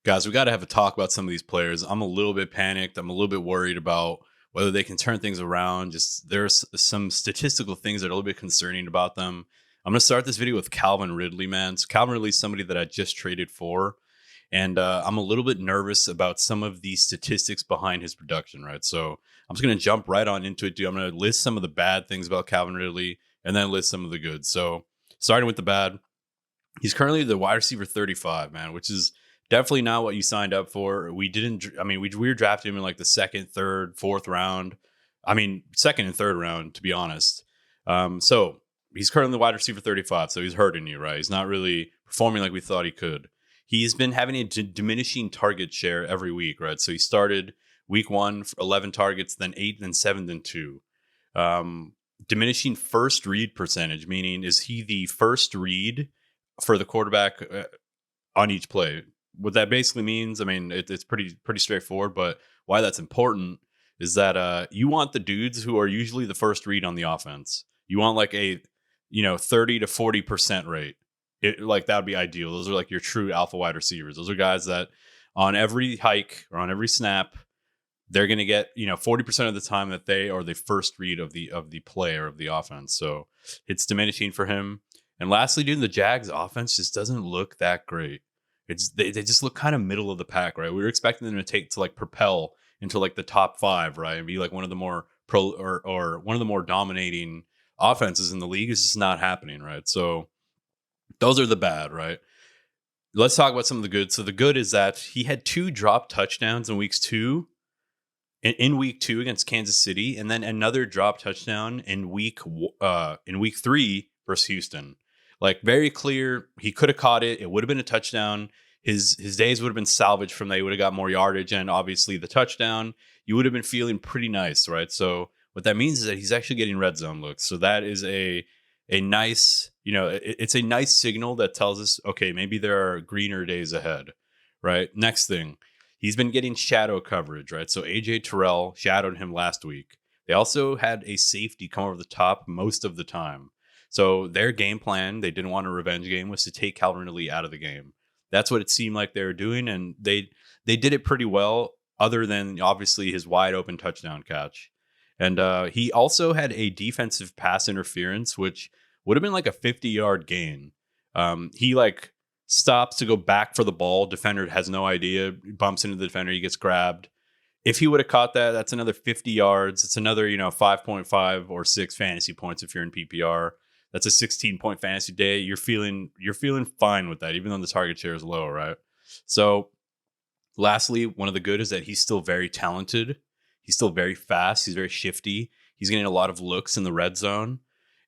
Guys, we got to have a talk about some of these players. I'm a little bit panicked. I'm a little bit worried about whether they can turn things around. Just there's some statistical things that are a little bit concerning about them. I'm going to start this video with Calvin Ridley, man. So Calvin Ridley is somebody that I just traded for. And I'm a little bit nervous about some of the statistics behind his production, right? So I'm just going to jump right on into it, dude. I'm going to list some of the bad things about Calvin Ridley and then list some of the good. So starting with the bad, he's currently the wide receiver 35, man, which is definitely not what you signed up for. We were drafting him in like the second, third, fourth round. I mean, second and third round, to be honest. So he's currently the wide receiver 35, so he's hurting you, right? He's not really performing like we thought he could. He's been having a diminishing target share every week, right? So he started week 1 for 11 targets, then 8, then 7, then 2. Diminishing first read percentage, meaning is he the first read for the quarterback on each play? What that basically means, I mean, it's pretty straightforward, but why that's important is that you want the dudes who are usually the first read on the offense. You want like a 30 to 40% rate. Like that would be ideal. Those are like your true alpha wide receivers. Those are guys that on every hike or on every snap, they're going to get 40% of the time that they are the first read of the player of the offense. So it's diminishing for him. And lastly, dude, the Jags offense just doesn't look that great. They just look kind of middle of the pack, right? We were expecting them to like propel into like the top 5, right, and be like one of the more or one of the more dominating offenses in the league. Is just not happening, right? So those are the bad, right? Let's talk about some of the good. So the good is that he had 2 drop touchdowns in week 2 against Kansas City, and then another drop touchdown in week 3 versus Houston. Like very clear, he could have caught it. It would have been a touchdown. His days would have been salvaged from that. He would have got more yardage and obviously the touchdown. You would have been feeling pretty nice, right? So what that means is that he's actually getting red zone looks. So that is a nice, it's a nice signal that tells us, okay, maybe there are greener days ahead, right? Next thing, he's been getting shadow coverage, right? So AJ Terrell shadowed him last week. They also had a safety come over the top most of the time. So their game plan, they didn't want a revenge game, was to take Calvin Ridley out of the game. That's what it seemed like they were doing, and they did it pretty well, other than obviously his wide open touchdown catch. And he also had a defensive pass interference, which would have been like a 50-yard gain. He like stops to go back for the ball. Defender has no idea, bumps into the defender, he gets grabbed. If he would have caught that, that's another 50 yards. It's another 5.5 or 6 fantasy points if you're in PPR. That's a 16-point fantasy day. You're feeling fine with that, even though the target share is low, right? So lastly, one of the good is that he's still very talented. He's still very fast. He's very shifty. He's getting a lot of looks in the red zone.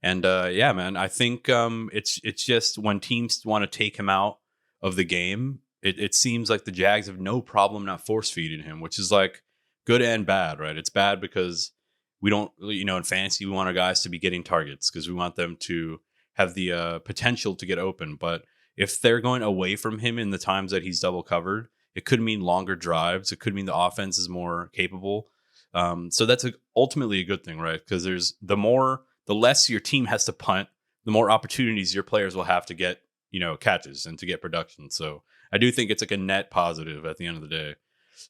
And yeah, man, I think it's just when teams want to take him out of the game, it seems like the Jags have no problem not force feeding him, which is like good and bad, right? It's bad because we don't, in fantasy, we want our guys to be getting targets because we want them to have the potential to get open. But if they're going away from him in the times that he's double covered, it could mean longer drives. It could mean the offense is more capable. So that's ultimately a good thing, right? Because the less your team has to punt, the more opportunities your players will have to get, catches and to get production. So I do think it's like a net positive at the end of the day.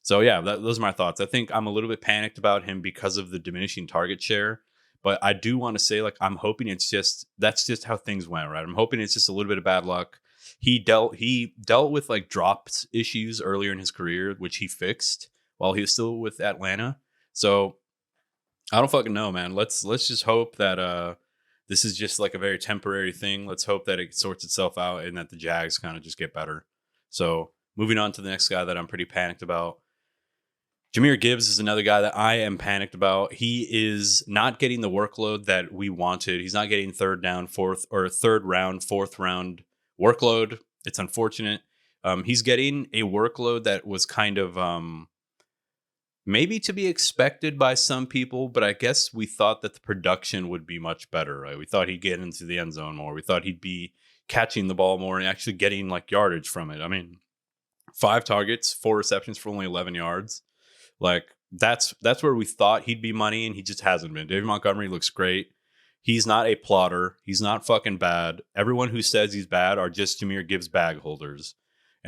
So yeah, those are my thoughts. I think I'm a little bit panicked about him because of the diminishing target share, but I do want to say, like, I'm hoping that's just how things went, right? I'm hoping it's just a little bit of bad luck. He dealt with like drops issues earlier in his career, which he fixed while he was still with Atlanta. So I don't fucking know, man. Let's just hope that this is just like a very temporary thing. Let's hope that it sorts itself out and that the Jags kind of just get better. So moving on to the next guy that I'm pretty panicked about. Jamhyr Gibbs is another guy that I am panicked about. He is not getting the workload that we wanted. He's not getting third round, fourth round workload. It's unfortunate. He's getting a workload that was kind of maybe to be expected by some people, but I guess we thought that the production would be much better, right? We thought he'd get into the end zone more. We thought he'd be catching the ball more and actually getting like yardage from it. I mean, 5 targets, 4 receptions for only 11 yards. Like that's where we thought he'd be money, and he just hasn't been. David Montgomery looks great. He's not a plotter. He's not fucking bad. Everyone who says he's bad are just Jamhyr Gibbs bag holders.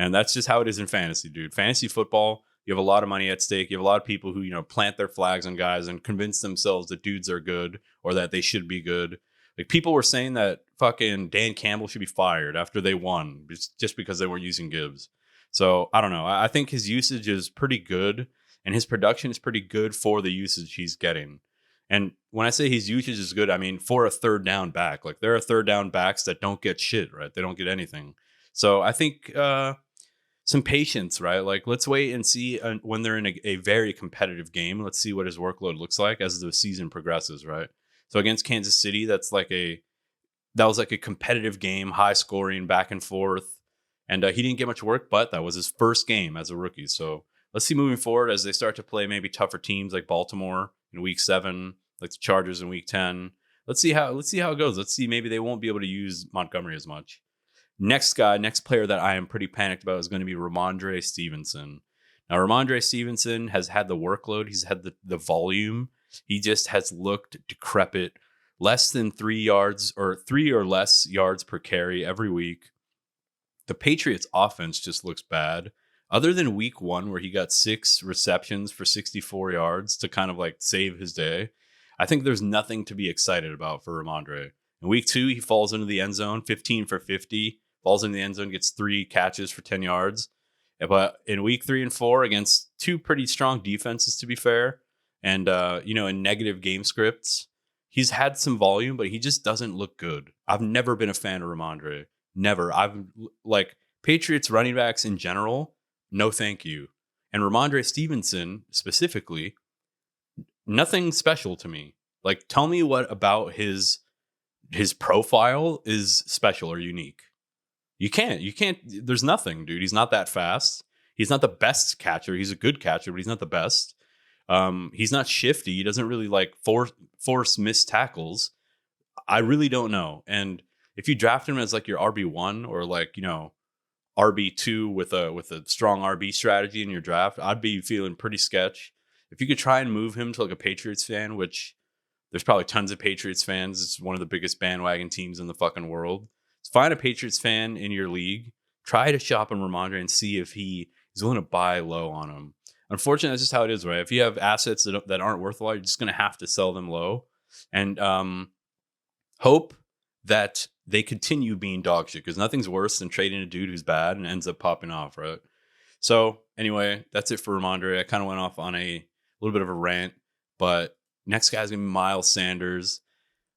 And that's just how it is in fantasy, dude. Fantasy football, you have a lot of money at stake. You have a lot of people who, plant their flags on guys and convince themselves that dudes are good or that they should be good. Like, people were saying that fucking Dan Campbell should be fired after they won just because they weren't using Gibbs. So I don't know. I think his usage is pretty good and his production is pretty good for the usage he's getting. And when I say his usage is good, I mean for a third down back. Like, there are third down backs that don't get shit, right? They don't get anything. So I think some patience, right? Like, let's wait and see when they're in a very competitive game. Let's see what his workload looks like as the season progresses, right? So against Kansas City, that was like a competitive game, high scoring, back and forth. And he didn't get much work, but that was his first game as a rookie. So let's see moving forward as they start to play maybe tougher teams like Baltimore in week 7, like the Chargers in week 10. Let's see how it goes. Let's see, maybe they won't be able to use Montgomery as much. Next player that I am pretty panicked about is going to be Rhamondre Stevenson. Now, Rhamondre Stevenson has had the workload. He's had the volume. He just has looked decrepit, less than 3 yards or 3 or less yards per carry every week. The Patriots offense just looks bad. Other than week 1, where he got 6 receptions for 64 yards to kind of like save his day, I think there's nothing to be excited about for Rhamondre. In week 2, he falls into the end zone, 15 for 50, falls into the end zone, gets 3 catches for 10 yards. But in week 3 and 4, against 2 pretty strong defenses, to be fair, and in negative game scripts, he's had some volume, but he just doesn't look good. I've never been a fan of Rhamondre. Never. Patriots running backs in general, no thank you. And Rhamondre Stevenson specifically, nothing special to me. Like, tell me what about his profile is special or unique. You can't, there's nothing, dude. He's not that fast. He's not the best catcher. He's a good catcher, but he's not the best. He's not shifty. He doesn't really force missed tackles. I really don't know. And if you draft him as like your RB1 or RB2 with a strong RB strategy in your draft, I'd be feeling pretty sketch. If you could try and move him to like a Patriots fan, which there's probably tons of Patriots fans. It's one of the biggest bandwagon teams in the fucking world. So find a Patriots fan in your league. Try to shop him Rhamondre and see if he is willing to buy low on him. Unfortunately, that's just how it is, right? If you have assets that aren't worth a lot, you're just going to have to sell them low and hope that they continue being dog shit, because nothing's worse than trading a dude who's bad and ends up popping off, right? So anyway, that's it for Rhamondre. I kind of went off on a little bit of a rant, but next guy's going to be Miles Sanders.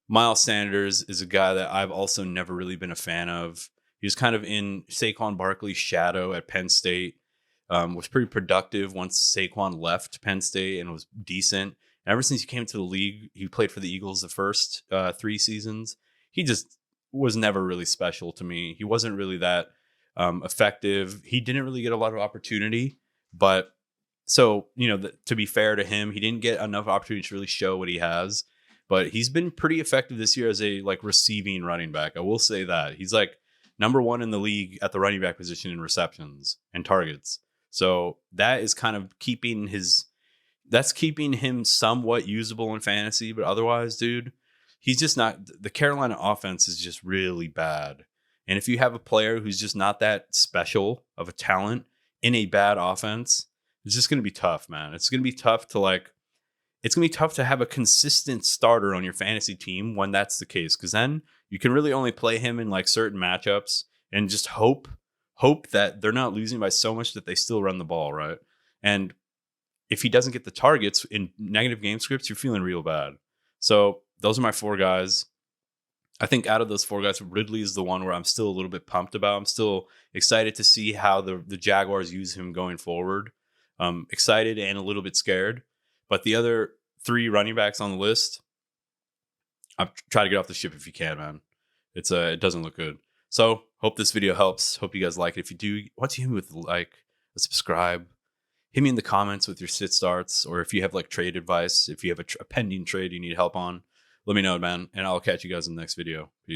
Miles Sanders is a guy that I've also never really been a fan of. He was kind of in Saquon Barkley's shadow at Penn State. Was pretty productive once Saquon left Penn State and was decent. And ever since he came to the league, he played for the Eagles the first 3 seasons. He just was never really special to me. He wasn't really that effective. He didn't really get a lot of opportunity. But so, to be fair to him, he didn't get enough opportunity to really show what he has. But he's been pretty effective this year as a receiving running back. I will say that. He's number 1 in the league at the running back position in receptions and targets. So that is kind of keeping him somewhat usable in fantasy. But otherwise, dude, he's just not. The Carolina offense is just really bad. And if you have a player who's just not that special of a talent in a bad offense, it's just going to be tough, man. It's going to be tough to have a consistent starter on your fantasy team when that's the case. Because then you can really only play him in certain matchups and just hope that they're not losing by so much that they still run the ball, right? And if he doesn't get the targets in negative game scripts, you're feeling real bad. So those are my 4 guys. I think out of those 4 guys, Ridley is the one where I'm still a little bit pumped about. I'm still excited to see how the Jaguars use him going forward. Excited and a little bit scared. But the other 3 running backs on the list, I'm trying to get off the ship if you can, man. It doesn't look good. So hope this video helps. Hope you guys like it. If you do, why don't you hit me with a subscribe. Hit me in the comments with your sit starts, or if you have trade advice, if you have a pending trade you need help on, let me know, man. And I'll catch you guys in the next video. Peace.